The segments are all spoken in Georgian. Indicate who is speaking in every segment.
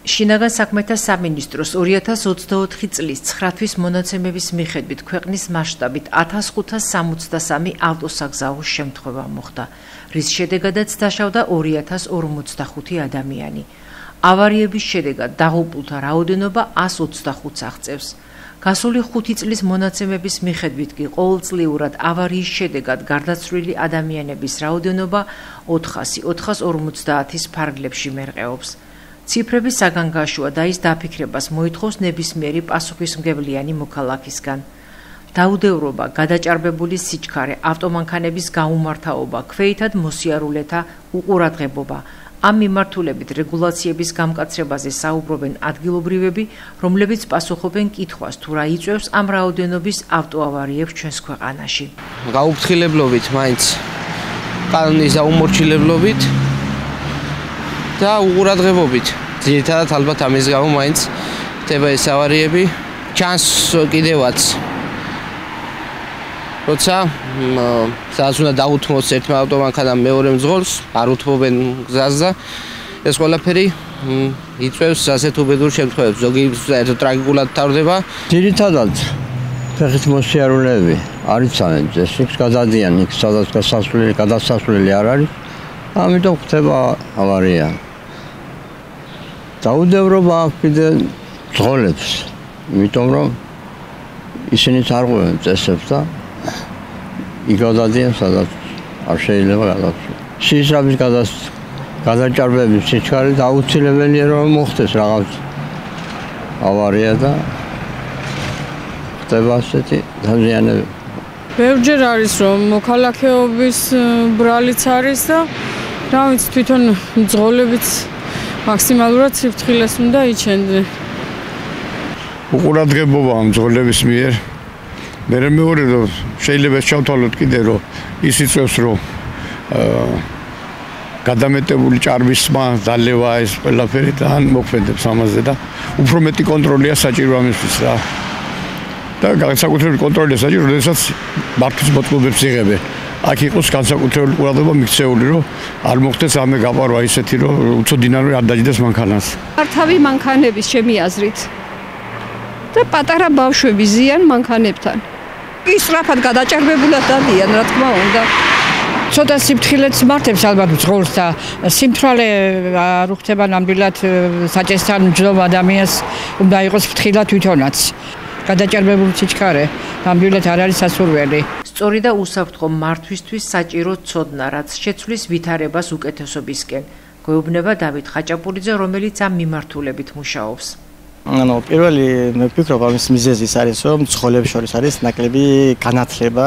Speaker 1: შინაგან საქმეთა სამინისტროს 2024 წლის 9 თვის მონაცემების მიხედვით ქვეყნის მასშტაბით 1563 ავტოსაგზაო შემთხვევა მოხდა, რის შედეგადაც დაშავდა 2045 ადამიანი. ავარიების შედეგად დაღუპულთა რაოდენობა 125-ს აღწევს. გასული 5 წლის მონაცემების მიხედვით კი ყოველწლიურად ავარიის შედეგად გარდაცვლილი ადამიანების რაოდენობა 400-450-ის ფარგლებში მერყეობს. ციფრები საგანგაშოა და ის დაფიქრებას მოითხოვს ნებისმიერი პასუხისმგებლიანი მოქალაქისგან. დაუდევრობა, გადაჭარბებული სიჩქარე, ავტომანქანების გაუმართავობა, ქვეითად მოსიარულეთა უყურადღებობა. ამ მიმართულებით რეგულაციების გამკაცრებაზე საუბრობენ ადგილობრივები, რომლებიც პასუხობენ კითხვას, თუ რა იწვევს ამ რაოდენობის ავტოავარიებს ჩვენს ქვეყანაში.
Speaker 2: გაუფრთხილებლობით, მაინც კანონის დაუმორჩილებლობით და უყურადღებობით. ძირითადად ალბათ ამის გამო მაინც ხდება ეს ავარიები. ჩანს კიდევაც როცა სადაც უნდა დაუთმოს ერთმა ავტომანქანამ მეორე მძღოლს, არ უთმობენ გზას და ეს ყველაფერი იწვევს ასეთ უბედურ შემთხვევებს. ზოგი საერთოდ ტრაგიკულად თავდება.
Speaker 3: ძირითადად ფეხით მოსიარულეები არ იცანენ ეს იქ გადადიან, იქ სადაც გადასასვლელი არ არის. ამიტომ ხდება ავარია. დაუდევრობა აქვს კიდე მძღოლებს, იმიტომ რომ ისინიც არ ყვევენ წესებს და იგადადიან სადაც არ შეიძლება გადასვლა. სისხლის გადაჭარბების სიჩქარე აუცილებელია რომ მოხდეს რაღაც ავარია და ხდება ასეთი დაზიანებები.
Speaker 4: ბევრჯერ არის რომ მოქალაქეობის ბრალიც არის და რა ვიცი თვითონ მძღოლებიც მაქსიმალურად სიფრთხილეს უნდა იჩენდნენ.
Speaker 5: უყურადღებობა მძღოლების მიერ მე მეორე რომ შეიძლება შევთვალოთ კიდე რომ ის იწევს რომ გადამეტებული ჭარბისმა დალევა ეს ყველაფერი და ან მოქმედებს ამაზე და უფრო მეტი კონტროლია საჭირო ამისთვის რა. და განსაკუთრებული კონტროლია საჭირო, როდესაც მართვის მოწყობებს იღებენ. აქ იყოს განსაკუთრებული ყურადღება მიქცეული, რომ არ მოხდეს ამე გაპარვა ისეთი, რომ უცოდინარი არ დაჯდეს მანქანას.
Speaker 6: მართავი მანქანების ჩემი აზრით და პატარა ბავშვები ზიან მანქანებთან. ისრაფად გადაჭარბებულად დადიან, რა თქმა უნდა.
Speaker 7: ცოტა სიფრთხილეც მართებს ალბათ მძღოლს და სიმთვრალე არ უხდება ნამდვილად საჭესთან მჯდომ ადამიანს უნდა იყოს ფრთხილად თვითონაც. გადაჭარბებული სიჩქარე ნამდვილად არ არის სასურველი.
Speaker 1: სწორი და უსაფრთხო მართვისთვის საჭირო ცოდნა, რაც შეცვლის ვითარებას უკეთესობისკენ. გვეუბნება დავით ხაჭაპურიძე, რომელიც ამ მიმართულებით მუშაობს.
Speaker 8: პირველი მე ვფიქრობ ამის მიზეზი ის არის, რომ მძღოლებს შორის არის ნაკლები განათლება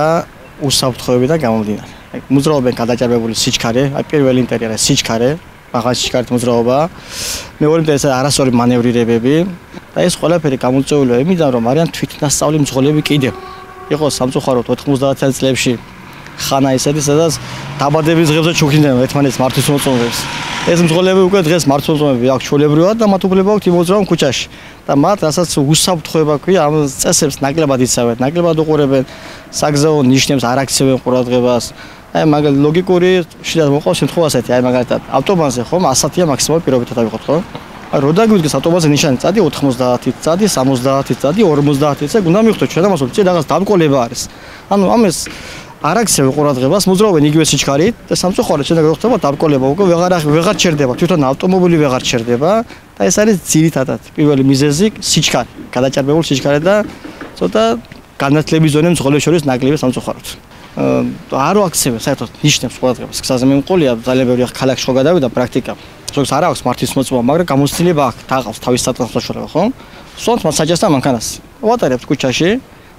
Speaker 8: უსაფრთხოებიდან გამომდინარე. მოძრაობენ გადაჭარბებული სიჩქარე, პირველი ინტერიერი არის სიჩქარე, მაღალი სიჩქარით მოძრაობა. მეორე ინტერიერი არასწორი მანევრირებები და ეს ყველაფერი გამოწვეულია იმიდან, რომ არიან თვითნასწავლი მძღოლები კიდევ. იყო სამწუხაროდ 90-იან წლებში ხანა ისეთი, სადაც დაბადების დღეებზე ჩუქნიდნენ ერთმანეთს მართვის მოწმობებს. ეს მძღოლები უკვე დღეს მართვის მოწმობები აქვს ჩვეულებრივად და მათ უფლება აქვს იმოძრავონ ქუჩაში. და მათ რასაც უსაფრთხოება ქვია, ამ წესებს ნაკლებად იცავენ, ნაკლებად უყურებენ, საგზაო ნიშნებს არ აქცევენ ყურადღებას. აი მაგალითად ლოგიკური შეიძლება მოყავს შემთხვევა ასეთი, აი მაგალითად ავტობანზე ხომ 100-ია მაქსიმალურად პირობითად ავიღოთ ხო? აი რო დაგვიდგეს ავტობანზე ნიშანი წადი 90-ით, წადი 70-ით, წადი 50-ით, ეგ უნდა მივხვდეთ ჩვენ ამას, რომ რაღაც დამკოლება არის. ანუ ამას არ აქცევენ ყურადღებას, მოძრაობენ იგივე სიჩქარით და სამწუხაროდ შეიძლება ხდება დამკოლება, უკვე ვეღარ ჩერდება, თვითონ ავტომობილი ვეღარ ჩერდება და ეს არის ძირითადად პირველი მიზეზი სიჩქარე, გადაჭარბებული სიჩქარე და ცოტა განათლების ზონე მძღოლებს შორის ნაკლები სამწუხაროდ. არ აქცევენ საერთოდ ნიშნებს ყურადღებას. გზაზე მე მყოლია ძალიან ბევრი ქალაქში ხო გადავიდა პრაქტიკა. ზოგს არ აქვს მართვის მოწმობა, მაგრამ გამოცდილება აქვს, თაყავს თავის სატრანსპორტ საშუალება, ხო? სვამთ მათ საჯასთან მანქანას. ვატარებთ ქუჩაში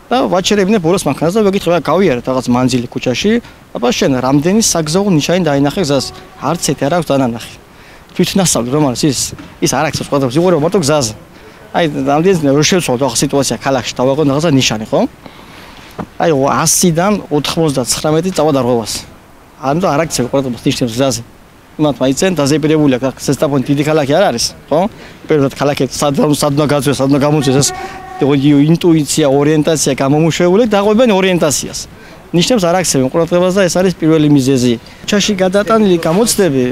Speaker 8: და ვაჩერებინებ ბოლოს მანქანას და ვეკითხებ, გავიარეთ რაღაც მანძილი ქუჩაში, აბა შენ რამდენი საგზაო ნიშანი დაინახე გზას? არც ერთი არ აქვს დანანახი. თვითნასწავლი რომ არის ის არ აქვს ყურადღებას, იყურება მარტო გზაზე. აი რამდენი რო შევცვალოთ ახლა სიტუაცია ქალაქში, დავაყენო რაღაცა ნიშანი, ხო? აი 100-დან 99 წავა დარღვევას. ანუ არ აქცევ ყურადღებას ნიშნებს გზაზე. იმათ მაიცენ დაზეპირებული აქვს სესტაფონი დიდი ქალაქი არ არის, ხო? პირველად ქალაქი სადნა გაწვეს, სადნა გამოწვეს ეს ინტუიცია, ორიენტაცია გამომუშვებული, დაღვებენ ორიენტაციას. ნიშნებს არ აქცევენ ყურადღებას და ეს არის პირველი მიზეზი. ქუჩაში გადატანილი გამოცდები,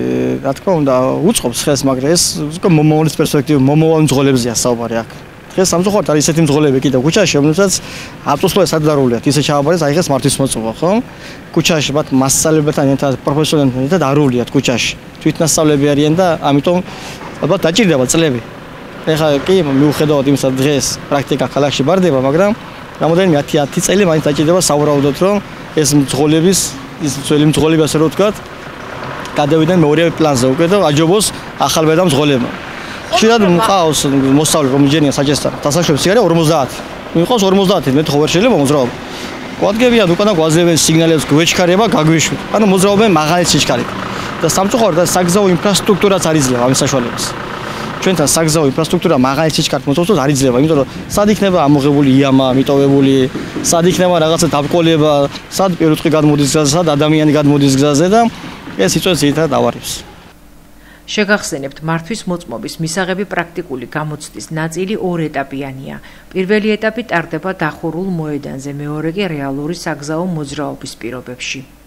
Speaker 8: რა თქმა უნდა, უწყობს ხელს, მაგრამ ეს მომავლის პერსპექტივა, მომავალ მძღოლებზეა საუბარი აქ. დღეს სამწუხაროდ არის ესეთი მძღოლები კიდევ ქუჩაში, რომელსაც ავტოსკოლა სადარულია, ისე ჩააბარეს, აი დღეს მართვის მოწვევა, ხო? ქუჩაში მათ მასწავლებლებთან ერთად, პროფესიონალებთან ერთად არ უვლიათ ქუჩაში. თვითნასწავლები არიან და ამიტომ ალბათ დაჭირდება წლები. ეხლა კი მიუხედავად იმისა, დღეს პრაქტიკა ქალაქში ბარდება, მაგრამ რამოდენიმე 10 წელი მაინც დაჭირდება საუბრობდოთ, რომ ეს მძღოლების, ის ძველი მძღოლები ასე რომ ვთქვათ, გადავიდნენ მეორე პლანზე უკვე და აჯობოს ახალბედა მძღოლებმა. ხშირად მყავს მოსწავლე რომ იჯენია საჭესთან დასაშვების სიგარე 50. მიყავს 50, მე ხო ვერ შეიძლება მოძრაობა. გვადგებიან უკანა გვაძლევენ სიგნალებს გვეჩქარება გაგვიშვით. ანუ მოძრაობენ მაღალი სიჩქარით. და სამწუხაროდ საგზაო ინფრასტრუქტურაც არ იძლევა ამის საშუალებას. ჩვენთან საგზაო ინფრასტრუქტურა მაღალი სიჩქარით მოძრაობს არ იძლევა, იმიტომ რომ სად იქნება ამოღებული იამა, მიტოვებული, სად იქნება რაღაცა დაბკოლება, სად პირუტყვი გადმოდის გზაზე, სად ადამიანი გადმოდის გზაზე და ეს იწვევს ერთად ავარებს.
Speaker 1: შეგახსენებთ, მართვის მოწმობის მისაღები პრაქტიკული გამოცდის ნაწილი ორ ეტაპიანია. პირველი ეტაპი ტარდება დახურულ მოედანზე, მეორე კი რეალური საგზაო მოძრაობის პირობებში.